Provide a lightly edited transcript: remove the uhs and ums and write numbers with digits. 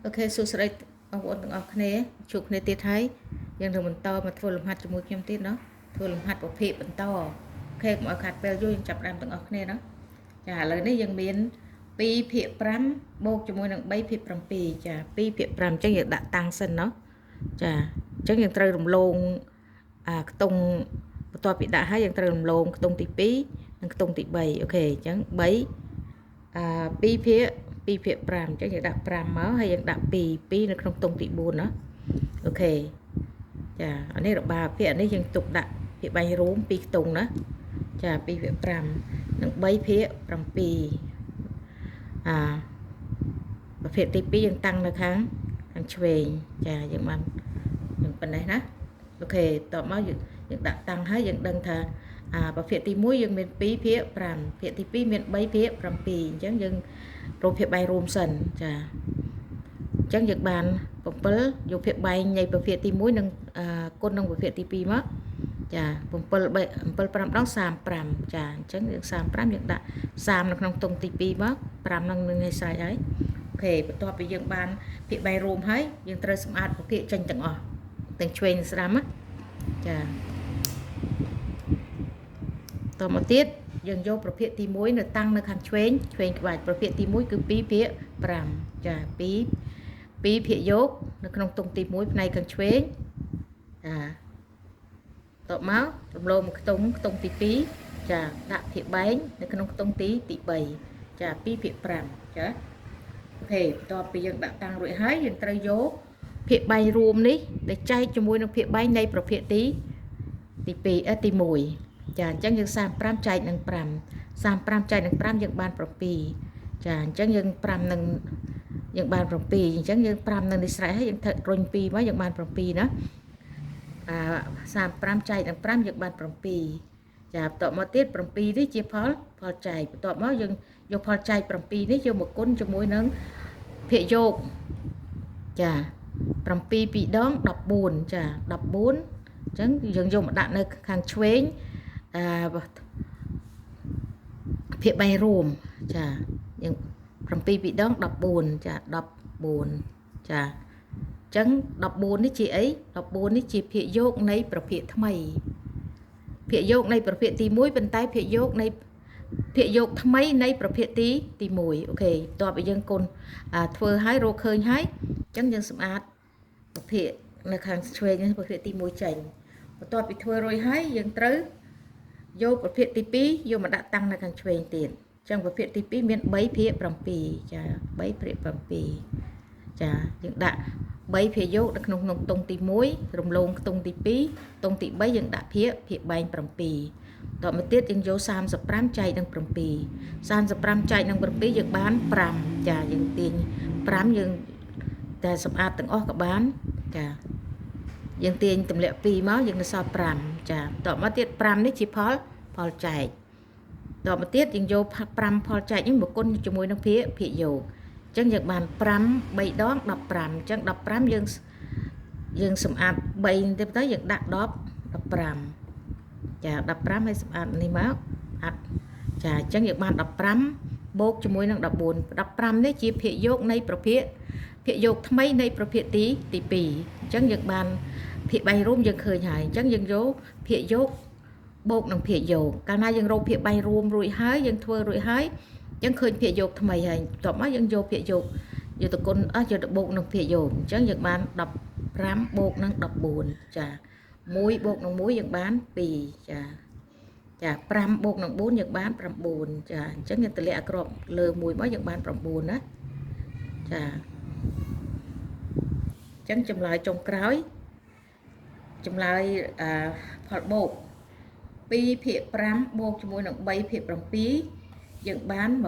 Ok សួស្តីបងប្អូនទាំងអស់គ្នាជួបគ្នាទៀតហើយយើងនឹងបន្តមកធ្វើលំហាត់ជាមួយខ្ញុំទៀតធ្វើលំហាត់ប្រភេទបន្តអូខេកុំឲ្យខាត់ពេលយូរយើងចាប់ផ្ដើមទាំងអស់គ្នាចាឥឡូវនេះយើងមាន2ភាគ5បូកជាមួយនឹង3ភាគ7ចា2ភាគ5អញ្ចឹងយើងដាក់តាំងសិនចាអញ្ចឹងយើងត្រូវរំលងខ្ទង់បន្ទាប់ពីដាក់ហើយយើងត្រូវរំលងខ្ទង់ទី2និងខ្ទង់ទី3អូខេអញ្ចឹង3 2ភាគ2ភាគ5អញ្ចឹងយើងដាក់5មកហើយយើងដាក់2នៅក្នុងខ្ទង់ទី4ណាអូខេចាអានេះរបៀបភាគនេះយើងទុកដាក់ភាគបាញ់រួម2ខ្ទង់ណាចា2ភាគ5និង3ភាគ7ប្រភេទទី2យើងតាំងនៅខាងឆ្វេងចាយើងបានយើងប៉ុណ្ណេះណាអូខេតបមកយើងដាក់តាំងហើយយើងដឹងថាប្រភេទទី1យើងមាន2ភាគ5ភាគទី2មាន3ភាគ7អញ្ចឹងយើងរូបភាពបែងរួមសិនចាអញ្ចឹងយើងបាន7យកភាពបែងនៃប្រភេទទី1និងគុណនឹងប្រភេទទី2មកចា7 5ដង35ចាអញ្ចឹងយើង35យើងដាក់30នៅក្នុងខ្ទង់ទី2មក5នឹងនឹងស្រេចហើយអូខេបន្ទាប់ពីយើងបានភាគបែងរួមហើយយើងត្រូវសម្អាតប្រភេទចេញទាំងអស់ទាំងឆ្វេងនិងស្ដាំណាចាតមកទៀតយើងយកប្រភេទទី1នៅតាំងនៅខាងឆ្វេងក្បាច់ប្រភេទទី1គឺ2ភាគ5ចា2ភាគយកនៅក្នុងខ្ទង់ទី1ផ្នែកខាងឆ្វេងតបមករំលងមកខ្ទង់ទី2ចាដាក់ភាគបែងនៅក្នុងខ្ទង់ទី3ចា2ភាគ5ចាអូខេបន្ទាប់ពីយើងដាក់តាំងរួចហើយយើងត្រូវយកភាគបែងរួមនេះដែលចែកជាមួយនឹងភាគបែងនៃប្រភេទទី1ចាអញ្ចឹងយើង35ចែកនឹង5 35ចែកនឹង5យើងបាន7ចាអញ្ចឹងយើង5នឹងយើងបាន7អញ្ចឹងយើង5នឹងនេះស្រេចហើយយើងរុញ2មកយើងបាន7ណា35ចែកនឹង5យើងបាន7ចាបន្ទាប់មកទៀត7នេះជាផលចែកបន្ទាប់មកយើងយកផលចែក7នេះយកមកគុណជាមួយនឹងភាគយកចា7 2ដង14ចា14អញ្ចឹងយើងយកមកដាក់នៅខាងឆ្វេងភាគបែងរួមចាយើង7 2ដង14ចា14ចាអញ្ចឹង14នេះជាអី14នេះជាភាគយកនៃប្រភេទថ្មីភាគយកនៃប្រភេទទី1ប៉ុន្តែភាគយកនៃភាគយកថ្មីនៃប្រភេទទី1អូខេបន្ទាប់ពីយើងគុណធ្វើឲ្យរកឃើញហើយអញ្ចឹងយើងសម្អាតប្រភេទនៅខាងឆ្វេងនេះប្រភេទទី1ចេញបន្ទាប់ពីធ្វើរួចហើយយើងត្រូវយកប្រភេទទី2យកមកដាក់តាំងនៅខាងឆ្វេងទៀតអញ្ចឹងប្រភេទទី2មាន3ភាគ7ចា3ភាគ7ចាយើងដាក់3ភាគយកនៅក្នុងខ្ទង់ទី1រំលងខ្ទង់ទី2ខ្ទង់ទី3យើងដាក់ភាគបែង7តទៅទៀតយើងយក35ចែកនឹង7 35ចែកនឹង7យើងបាន5ចាយើងទាញ5យើងតែសម្អាតទាំងអស់ក៏បានចាយើងទាញទម្លាក់2មកយើងនៅសល់5ចាតទៅមកទៀត5នេះជាផលចែកតមកទៀតយើងយក5ផលចែកនេះមកគុណជាមួយនឹងភាគយកអញ្ចឹងយើងបាន5 3ដង15អញ្ចឹង15យើងសម្អាត3ទៀតទៅយើងដាក់15ចា15ហើយសម្អាតនេះមកចាអញ្ចឹងយើងបាន15បូកជាមួយនឹង14 15នេះជាភាគយកនៃប្រភេទភាគយកថ្មីនៃប្រភេទទី2អញ្ចឹងយើងបានភាគបែងរួមយើងឃើញហើយអញ្ចឹងយើងយកភាគយកបូកនឹងភាគយកកាលណាយើងរកភាគបែងរួមរួចហើយយើងធ្វើរួចហើយអញ្ចឹងឃើញភាគយកថ្មីហើយបន្ទាប់មកយើងយកភាគយកទៅគុណយកទៅបូកនឹងភាគយកអញ្ចឹងយើងបាន15បូកនឹង14ចា1បូកនឹង1យើងបាន2ចា5បូកនឹង4យើងបាន9ចាអញ្ចឹងយើងតម្លាក់អាក្របលើ1មកយើងបាន9ណាចាអញ្ចឹងចម្លើយចុងក្រោយចម្លើយផលបូក2ភាគ5បូកជាមួយនឹង3ភាគ7យើងបាន20